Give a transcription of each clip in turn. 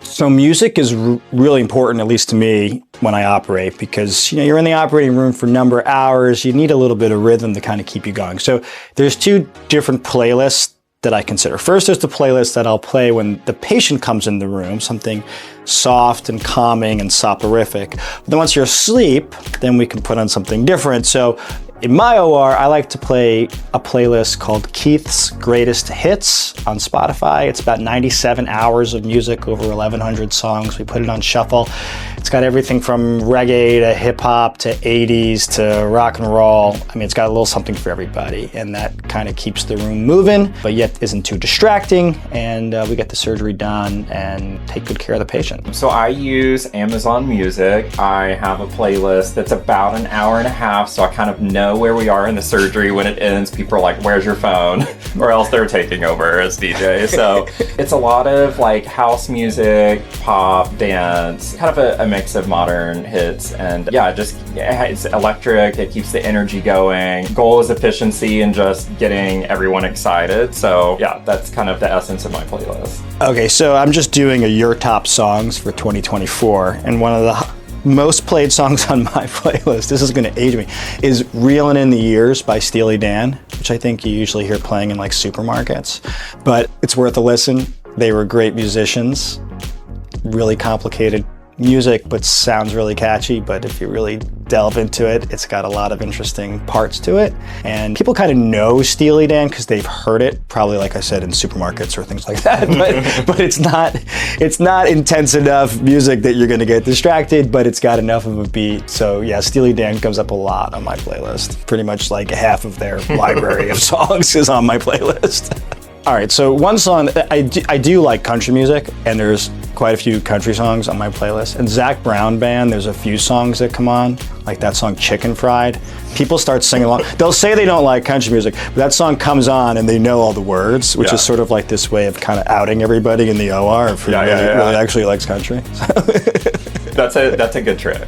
So music is really important, at least to me, when I operate, because you're in the operating room for a number of hours. You need a little bit of rhythm to kind of keep you going. So there's two different playlists that I consider. First, there's the playlist that I'll play when the patient comes in the room, something soft and calming and soporific. But then once you're asleep, then we can put on something different. So in my OR, I like to play a playlist called Keith's Greatest Hits on Spotify. It's about 97 hours of music, over 1,100 songs. We put it on shuffle. It's got everything from reggae to hip hop to 80s to rock and roll. I mean, it's got a little something for everybody, and that kind of keeps the room moving, but yet isn't too distracting, and we get the surgery done and take good care of the patient. So I use Amazon Music. I have a playlist that's about an hour and a half, so I kind of know where we are in the surgery when it ends. People are like, where's your phone? Or else they're taking over as DJ. So it's a lot of like house music, pop, dance, kind of a mix of modern hits. And yeah, it's electric. It keeps the energy going. Goal is efficiency and just getting everyone excited. So yeah, that's kind of the essence of my playlist. Okay, so I'm just doing a Your Top Songs for 2024, and one of the most played songs on my playlist, this is gonna age me, is Reelin' in the Years by Steely Dan, which I think you usually hear playing in like supermarkets, but it's worth a listen. They were great musicians, really complicated music, but sounds really catchy. But if you really delve into it, it's got a lot of interesting parts to it. And people kind of know Steely Dan because they've heard it, probably like I said, in supermarkets or things like that. But it's not intense enough music that you're gonna get distracted, but it's got enough of a beat. So yeah, Steely Dan comes up a lot on my playlist. Pretty much like half of their library of songs is on my playlist. All right, so one song, I do like country music, and there's quite a few country songs on my playlist. And Zac Brown Band, there's a few songs that come on, like that song Chicken Fried. People start singing along. They'll say they don't like country music, but that song comes on and they know all the words, which is sort of like this way of kind of outing everybody in the OR if really actually likes country. That's a good trick.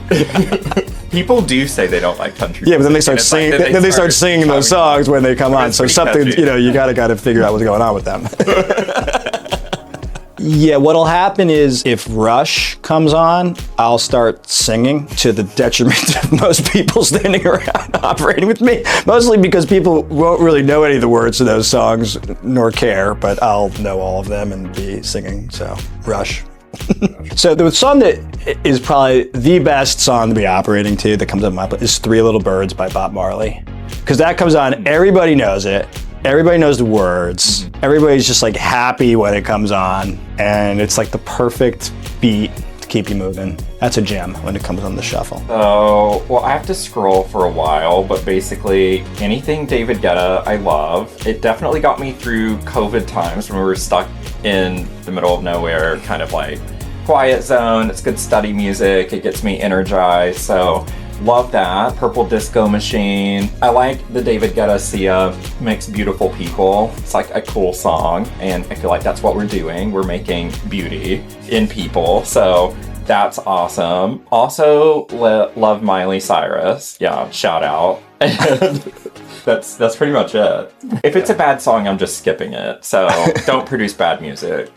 People do say they don't like country music. Yeah, but then they start singing. Then they start singing those songs when they come on. So something, you gotta figure out what's going on with them. Yeah, what'll happen is if Rush comes on, I'll start singing to the detriment of most people standing around operating with me. Mostly because people won't really know any of the words to those songs, nor care, but I'll know all of them and be singing. So, Rush. So the song that is probably the best song to be operating to that comes up my playlist is Three Little Birds by Bob Marley. Because that comes on, everybody knows it. Everybody knows the words. Everybody's just like happy when it comes on. And it's like the perfect beat to keep you moving. That's a gem when it comes on the shuffle. Oh, well, I have to scroll for a while, but basically anything David Guetta I love. It definitely got me through COVID times when we were stuck in the middle of nowhere, kind of like quiet zone. It's good study music. It gets me energized. So love that. Purple Disco Machine. I like the David Guetta Sia Makes Beautiful People. It's like a cool song, and I feel like that's what we're doing. We're making beauty in people. So that's awesome. Also, love Miley Cyrus. Yeah, shout out. And that's pretty much it. If it's a bad song, I'm just skipping it. So don't produce bad music.